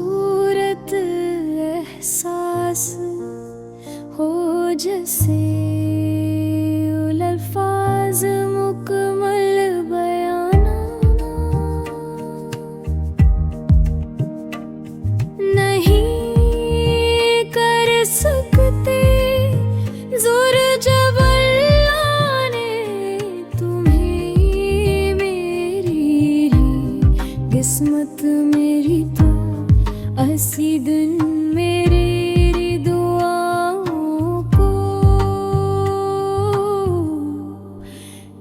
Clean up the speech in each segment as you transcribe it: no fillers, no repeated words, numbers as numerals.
खूबसूरत एहसास हो जैसे अल्फाज मुकम्मल बयाना नहीं कर सकते ज़ोर जब अल्लाह ने तुम्हें मेरी किस्मत मेरी तो ऐसी दिन मेरी दुआओं को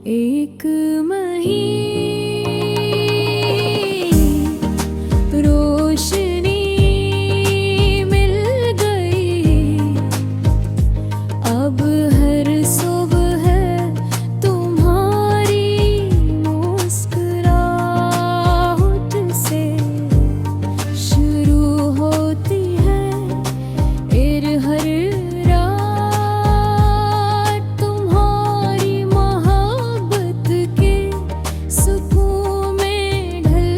एक रोशनी मिल गई। अब हर सुबह तुम्हारी मुस्कुराहट से शुरू होती है हर रात तुम्हारी मोहब्बत के सुकून में ढल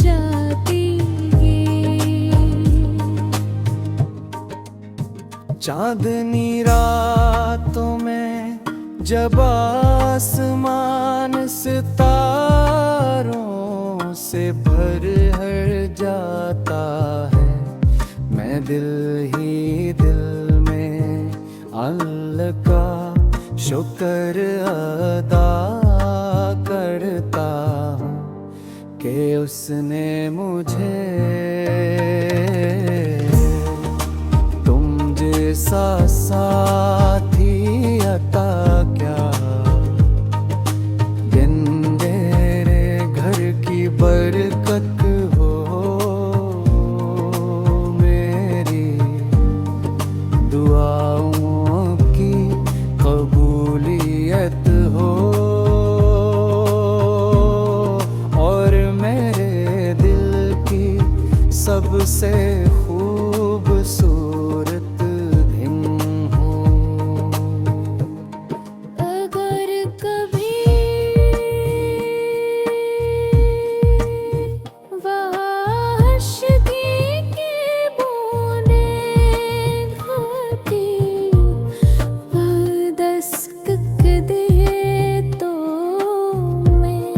जाती है। चांदनी रातों में जब आसमान सितारों से भर हर जाता है, मैं दिल ही दिल में अल्लाह का शुक्र अदा करता हूँ कि उसने मुझे तुम जैसा साथी अता क्या। दिन मेरे घर की बरकत हो, मेरी दुआओं की कबूलियत हो, और मेरे दिल की सबसे खूबसूरत दिन हो। अगर कभी वाशिकी की बूंदें घाटी पर दस्तक दे तो मैं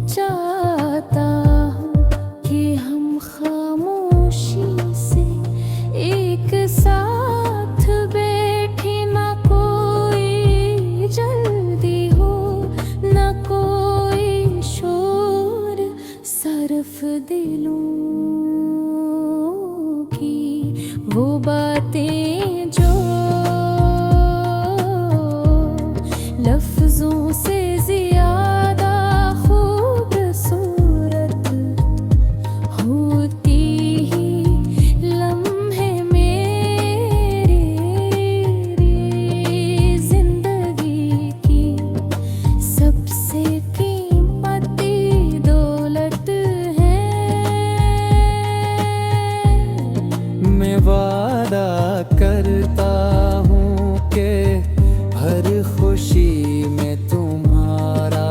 चाहता हूँ कि हम खामोशी से एक साथ बैठे, ना कोई जल्दी हो ना कोई शोर, सिर्फ दिलों की वो बातें जो लफ्जों से ज्यादा खूबसूरत होती ही लम्हे मेरी जिंदगी की सबसे कीमती दौलत है। मैं वादा करता हूँ कि हर खुशी में तुम्हारा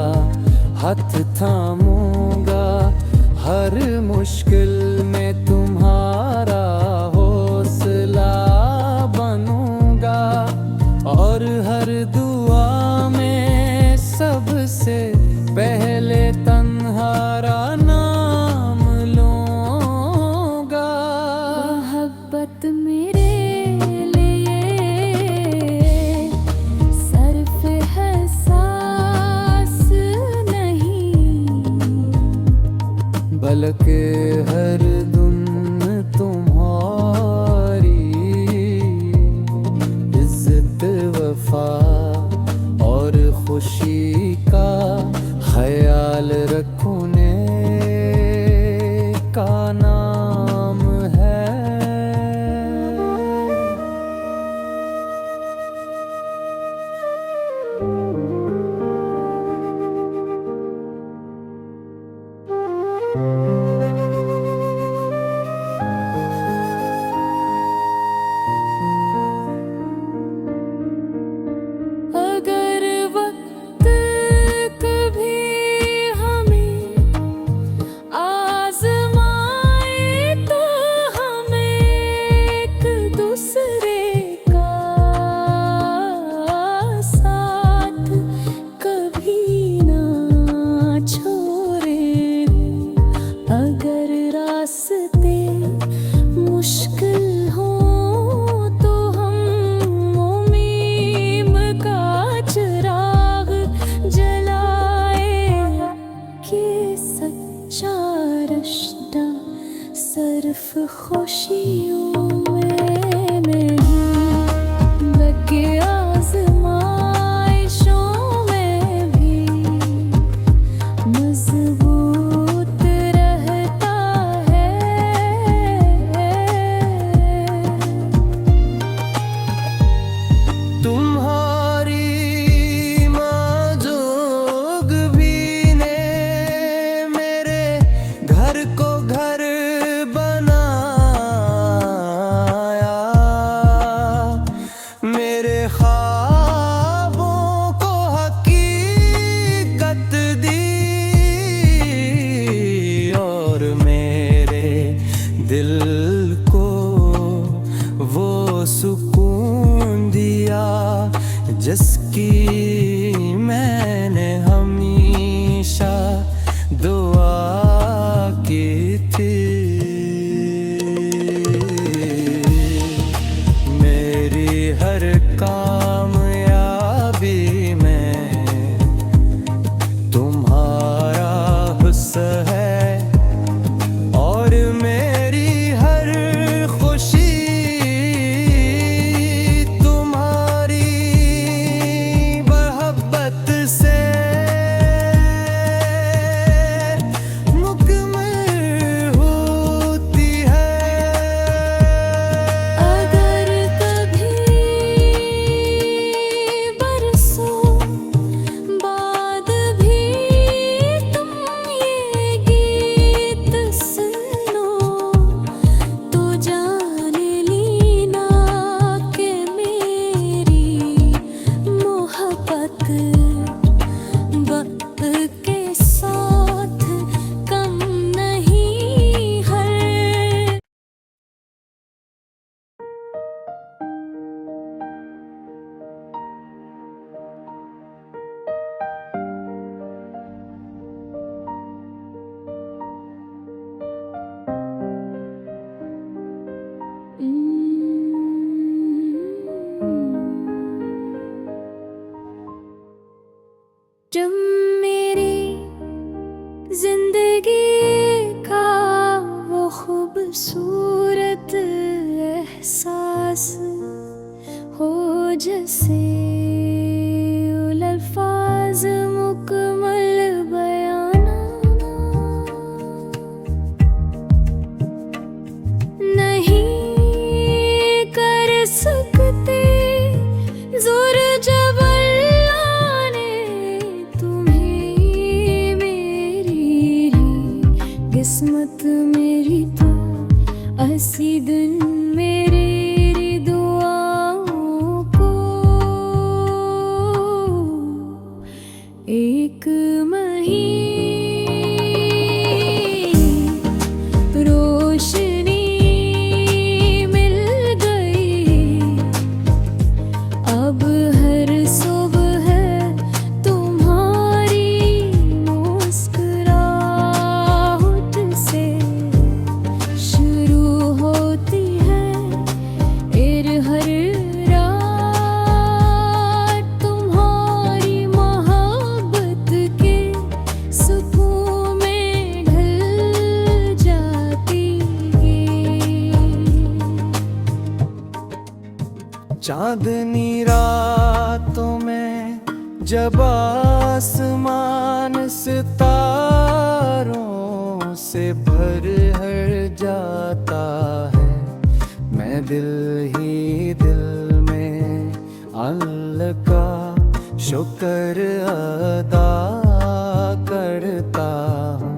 हाथ थामूंगा, हर मुश्किल में तुम्हारा हौसला बनूंगा, और हर दुआ में सबसे पहले तुम्हारा नाम लूंगा। मोहब्बत मेरे लिए सिर्फ एहसास नहीं, बल्कि हर सिर्फ खुशियों में नहीं बल्कि आज़माइशों में भी मजबूत रहता है। तुम्हारी माजोग भी ने मेरे घर को घर बनाया, मेरे ख्वाबों को हकीकत दी और मेरे दिल को वो सुकून दिया जिसकी मैंने हमेशा दुआ की थी। मेरी हर कामयाबी में तुम्हारा हुस्न है और मेरी हर खुशी तुम्हारी मोहब्बत से मुकम्मल होती है। अगर कभी बरसों बाद भी तुम ये गीत सुनो तो जान लेना कि मेरी मोहब्बत वक्त के साथ कम नहीं है। जब मेरी जिंदगी का वो खूबसूरत एहसास हो जैसे अल्फाज मुकम्मल बयाना नहीं कर सकते जोर जब अल्लाह ने तुम्हें मेरी किस्मत मेरी तो ऐसी दिन मेरी दुआओं को एक रोशनी मिल गई। अब हर सुबह तुम्हारी मुस्कुराहट से शुरू होती है। हर रात तुम्हारी मोहब्बत के सुकून में ढल जाती है। चांदनी रातों में जब आसमान सितारों से भर हर जाता है, मैं दिल ही दिल में अल्लाह का शुक्र अदा करता हूँ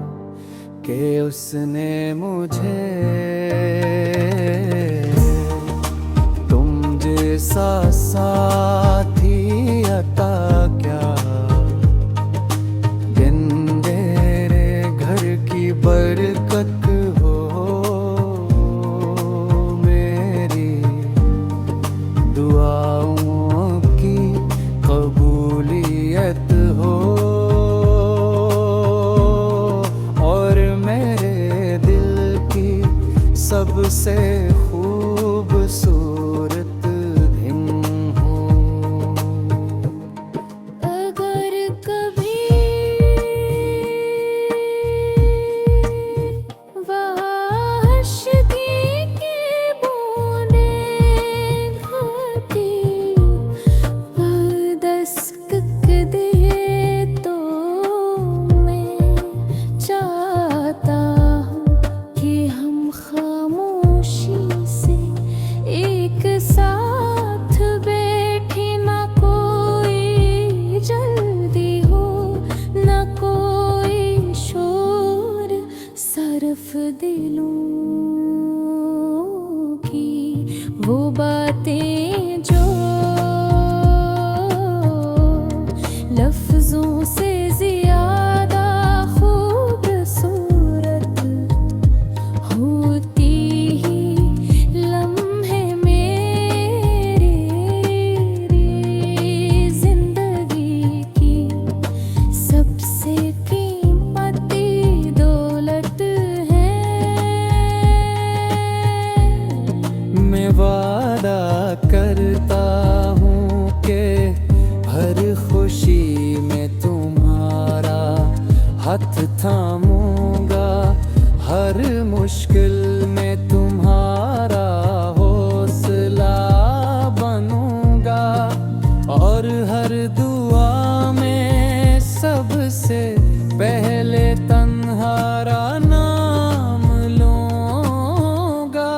कि उसने मुझे तुम जैसा साथी अता क्या। दिन तेरे घर की बरकत हो, मेरी दुआओं की कबूलियत हो और मेरे दिल की सबसे खूबसूरत दिन हो। अगर कभी वहशती वो बातें जो लफ्जों से ज्यादा खूबसूरत होती ही लम्हे मेरी जिंदगी की सबसे कीमती दौलत है। मैं वादा करता हूँ कि हर खुशी में तुम्हारा हाथ थामूंगा, हर मुश्किल में तुम्हारा हौसला बनूंगा, और हर दुआ में सबसे पहले तन्हारा नाम लूंगा।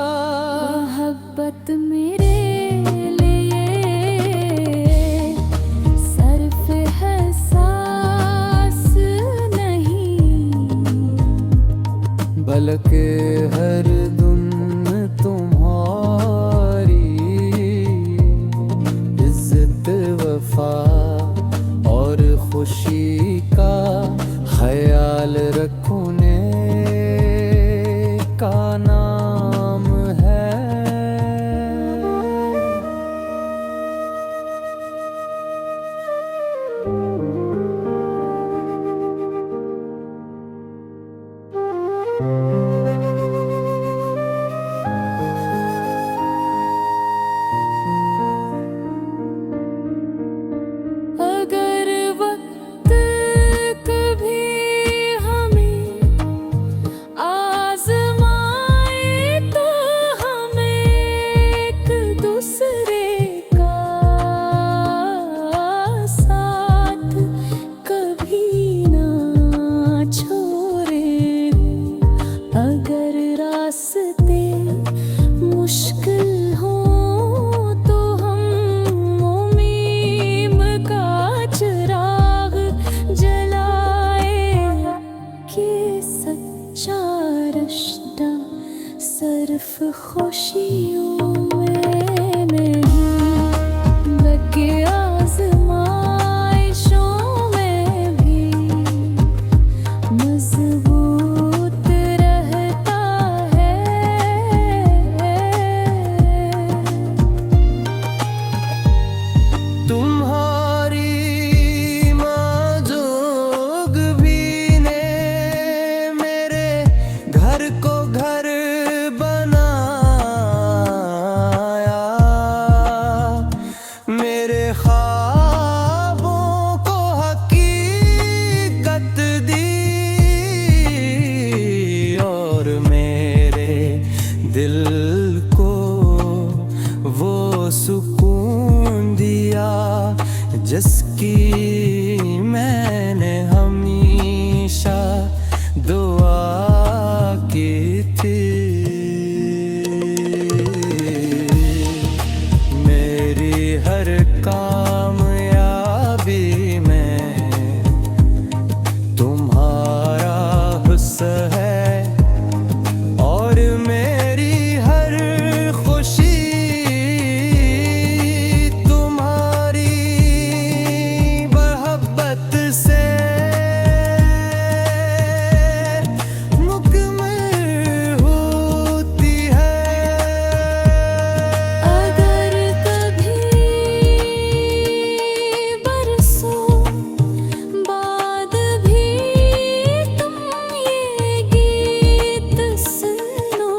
मोहब्बत मेरे लिए सिर्फ एहसास नहीं, बल्कि हर दिन तुम्हारी इज्जत वफा और खुशी का ख्याल रखने का नाम है। अगर वक्त कभी हमें आज़माए तो हमें एक दूसरे का साथ कभी ना छोड़े। अगर रास्ते मुश्किल हो तो हम उम्मीद का चिराग जलाए कि सच्चा रिश्ता सिर्फ खुशियों में नहीं बल्कि आज़माइशों में भी मजबूत रहता है। तुम्हारी माजोग भी ने मेरे घर को घर बनाया, मेरे ख्वाबों को हकीकत दी, और मेरे दिल को वो सुकून दिया जिसकी मैंने हमेशा दुआ की थी। मेरी हर कामयाबी में तुम्हारा हुस्न है, और मेरी हर खुशी तुम्हारी मोहब्बत से मुकम्मल होती है। अगर कभी बरसों बाद भी तुम ये गीत सुनो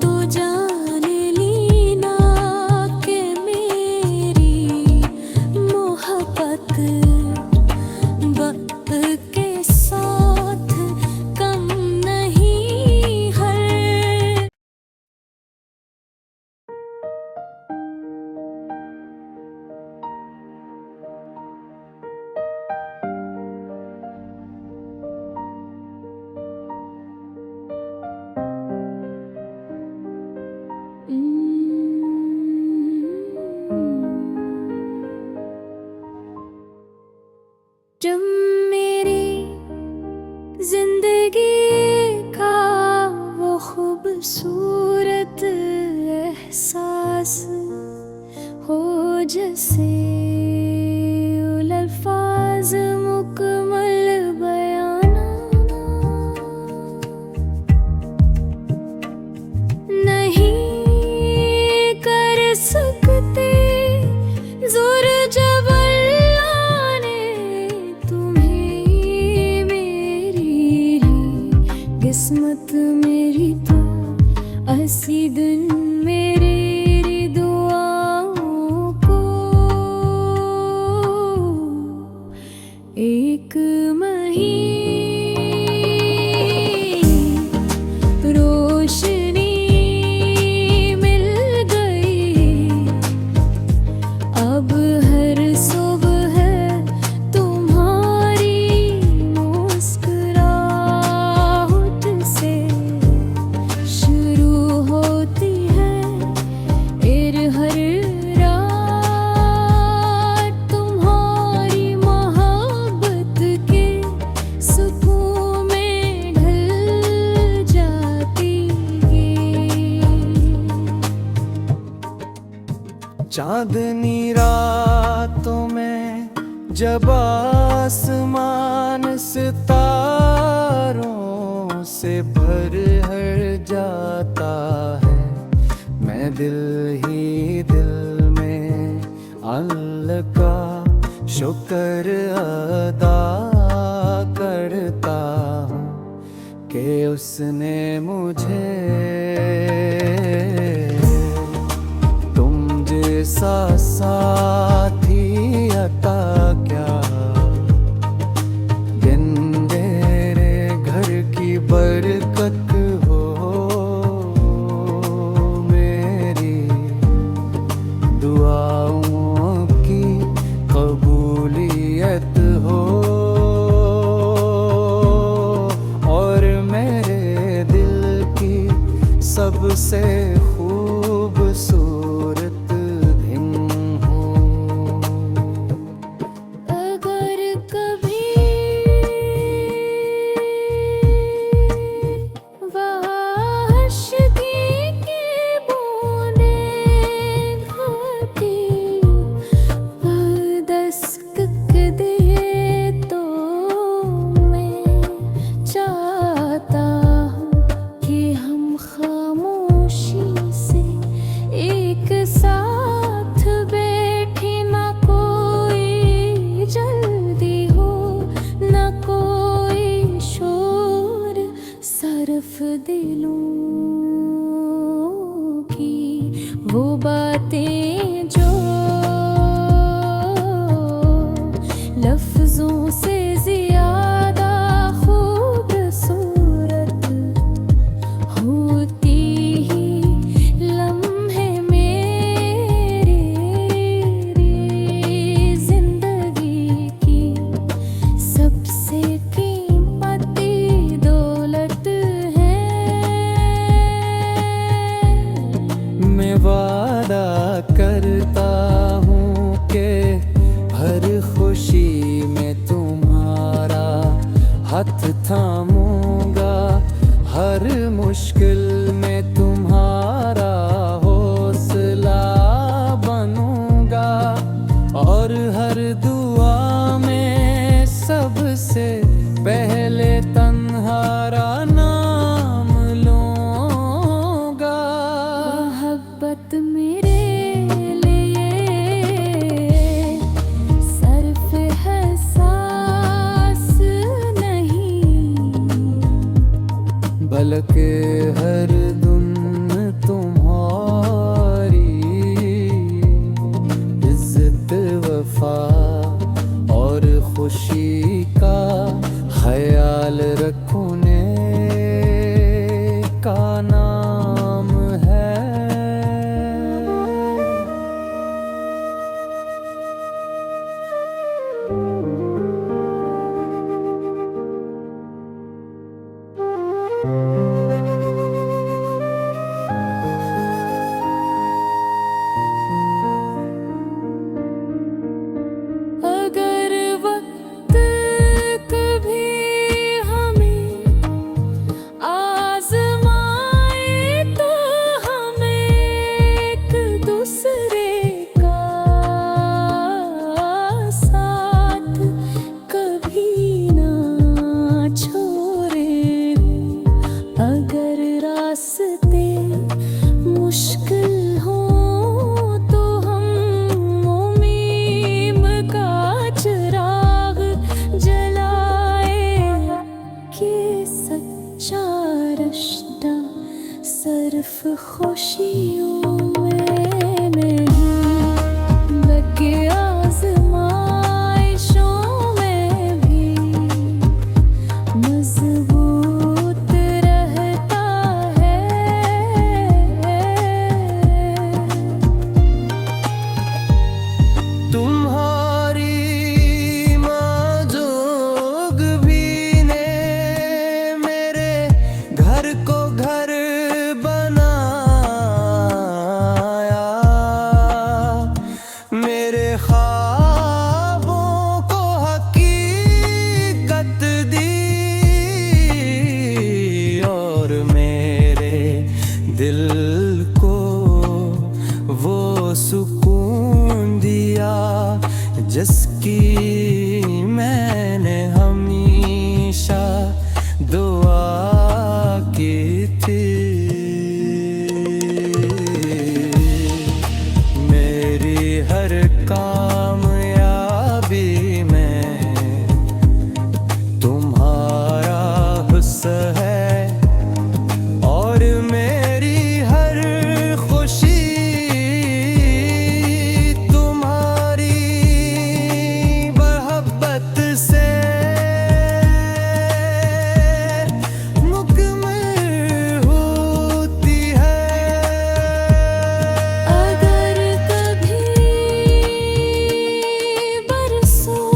तो जान लेना कि मेरी मोहब्बत वक्त के साथ कम नहीं है। जब मेरी जिंदगी का वो खूबसूरत एहसास हो जैसे अल्फाज मुकम्मल बयाना नहीं कर सकते जोर जबरने तुम्हें मेरी किस्मत मेरी तो ऐसी दिन मेरी दुआओं को एक रोशनी मिल गई अब हर सुबह तुम्हारी मुस्कुराहट से शुरू होती है हर रात तुम्हारी मोहब्बत के सुकून में ढल जाती है। चांदनी रातों में जब आसमान सितारों से भर हर जाता है मैं दिल ही दिल में अल्लाह का शुक्र अदा करता हूँ कि उसने मुझे तुम जैसा साथी अता क्या दिन तेरे घर की बरकत हो मेरी दुआओं की कबूलियत हो और मेरे दिल की सबसे खूबसूरत दिन हो। अगर कभी वाशिकी की बूंदें घटी दस्तक दिए तो मैं चाहता हूँ कि हम खामोशी से एक साथ बैठे ना कोई जल्दी हो ना कोई शोर सरफ दिलों की वो बातें जो लफ्जों से ज्यादा खूबसूरत होती ही लम्हे मेरी जिंदगी की सबसे कीमती दौलत है। मैं वादा करता हूँ कि हर खुशी में तुम्हारा हाथ थामूंगा हर मुश्किल में तुम्हारा हौसला बनूंगा और हर दुआ में सबसे पहले तुम्हारा नाम लूंगा। मोहब्बत मेरे लिए सिर्फ एहसास नहीं बल्कि हर सिर्फ खुशियों में नहीं बल्कि आजमाइशों में भी मजबूत रहता है। तुम्हारी माजोग भी ने मेरे घर को घर बनाया, मेरे ख्वाबों को हकीकत दी और मेरे दिल को वो सुकून दिया जिसकी मैंने हमेशा दुआ की थी। मेरी हर कामयाबी में तुम्हारा हुस्न है और मेरी हर खुशी तुम्हारी मोहब्बत से मुकम्मल होती है। अगर कभी बरसों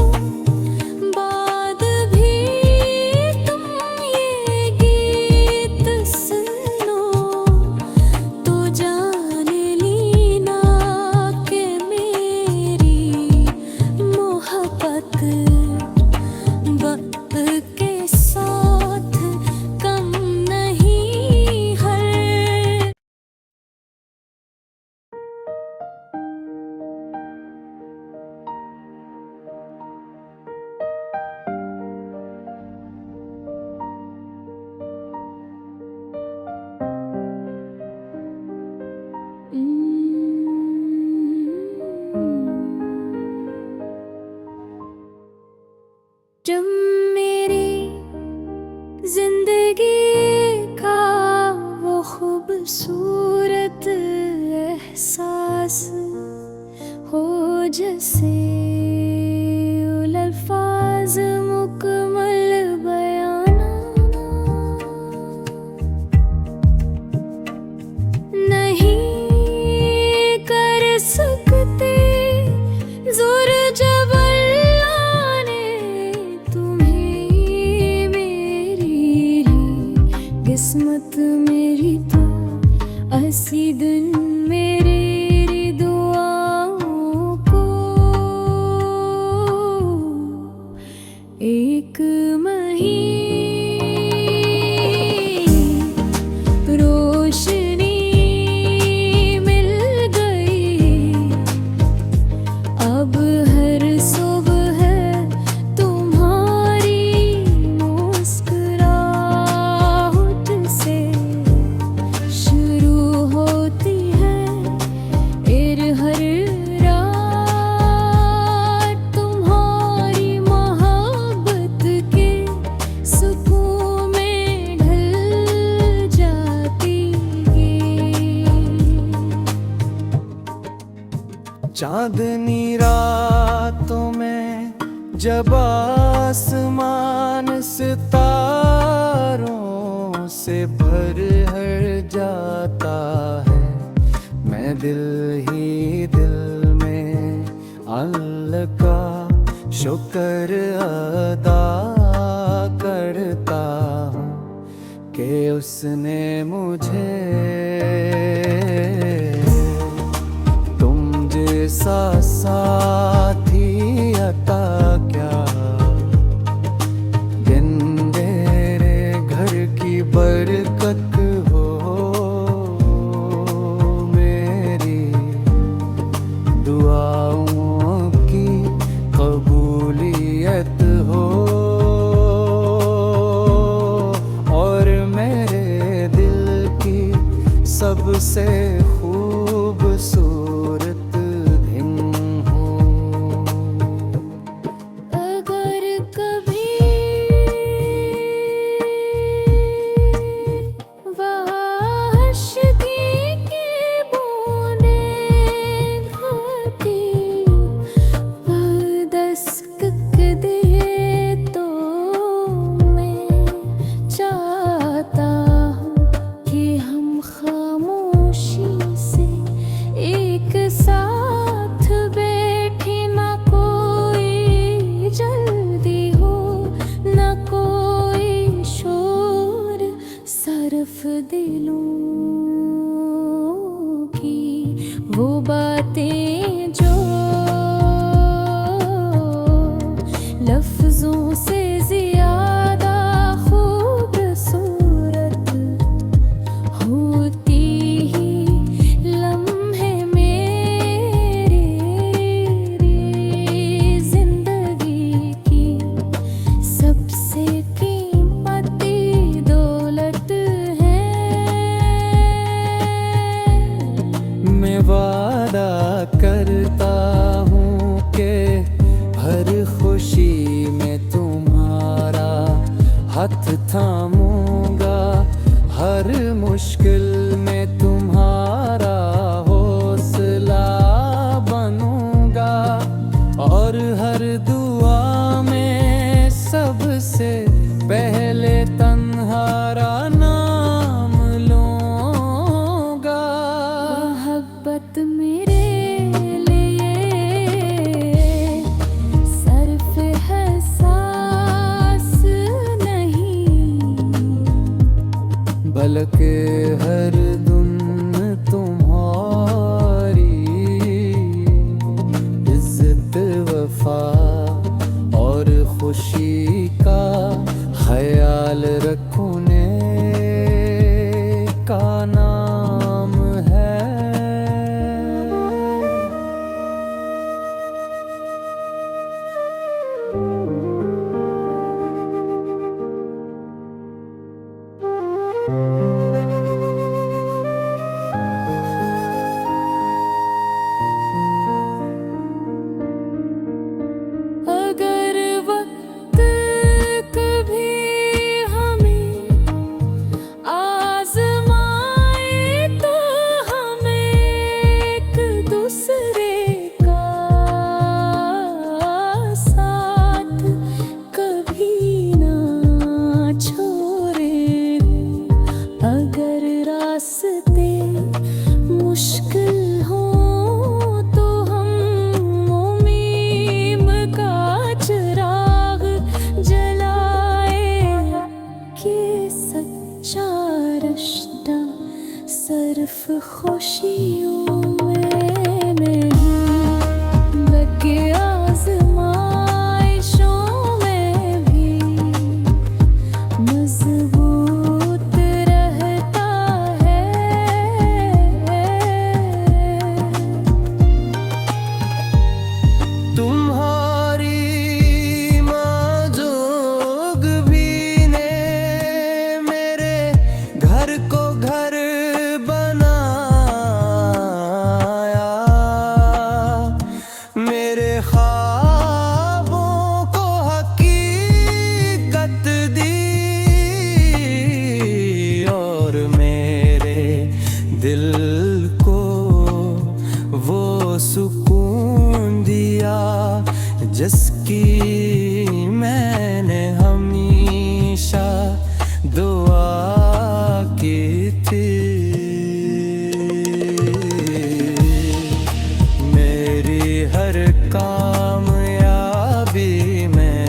बाद भी तुम ये गीत सुनो तो जान लेना कि मेरी मोहब्बत वक्त के साथ कम नहीं है। जब मेरी जिंदगी का वो खूबसूरत एहसास हो जैसे अल्फाज मुकम्मल बयाना नहीं कर सकते जोर जब अल्लाह ने तुम्हें मेरी ली किस्मत मेरी तो ऐसी दिन मेरी दुआओं को एक रोशनी मिल गई। अब हर सुबह तुम्हारी मुस्कुराहट से शुरू होती है हर रात तुम्हारी मोहब्बत के सुकून में ढल जाती है। चांदनी रातों में जब आसमान सितारों से भर हर जाता है, मैं दिल ही दिल में अल्लाह का शुक्र अदा करता हूँ कि उसने मुझे तुम जैसा साथी अता क्या। दिन तेरे घर की बरकत हो, मेरी दुआओं की कबूलियत हो और मेरे दिल की सबसे खूबसूरत दिन हो। अगर कभी वहशती वो बातें जो लफ्जों से ज्यादा खूबसूरत होती ही लम्हे मेरी जिंदगी की सबसे कीमती दौलत है। मैं वादा करता हूँ कि हर खुशी में तुम्हारा हाथ थामूंगा, हर मुश्किल में तुम्हारा हौसला बनूंगा, और हर दुआ में सबसे पहले तन्हारा नाम लूंगा। मोहब्बत मेरे लिए सिर्फ एहसास नहीं, बल्कि हर दिन तुम्हारी इज्जत वफा और खुशी का ख्याल रखने का नाम है। अगर वक्त कभी हमें आज़माए तो हमें एक दूसरे का साथ कभी ना छोड़े। अगर रास्ते मुश्किल हो तो हम उम्मीद का चिराग जलाए कि सच्चा रिश्ता सिर्फ खुशियों में नहीं बल्कि आज़माइशों में भी मजबूत रहता है। तुम्हारी माजोग भी ने मेरे घर को घर बनाया, मेरे ख्वाबों को हकीकत दी, और मेरे दिल को वो सुकून दिया जिसकी मैंने हमेशा दुआ की थी। मेरी हर कामयाबी में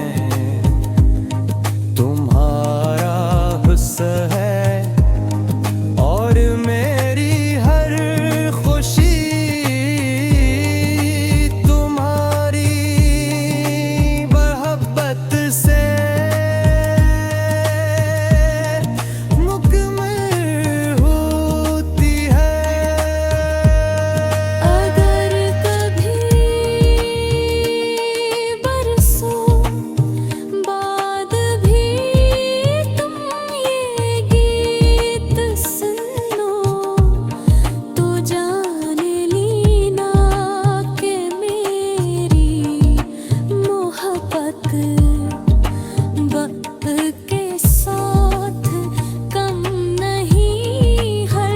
तुम्हारा हिस्सा है, और मेरी हर खुशी तुम्हारी मोहब्बत से मुकम्मल होती है। अगर कभी बरसों बाद भी तुम ये गीत सुनो तो जान लेना कि मेरी मोहब्बत वक्त के साथ कम नहीं है।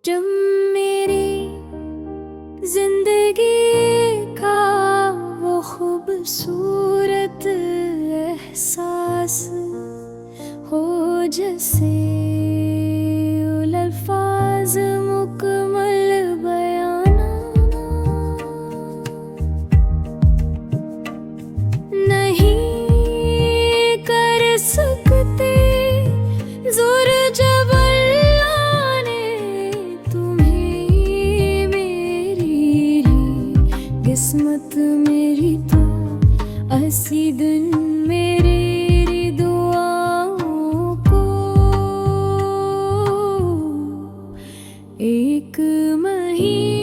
जब मेरी जिंदगी का वो खूबसूरत एहसास हो जैसे अल्फाज मुकम्मल बयाना नहीं कर सकते जोर जब अल्लाह ने तुम्हें मेरी किस्मत मेरी तो ऐसी दिन मेरी दुआओं को एक महीना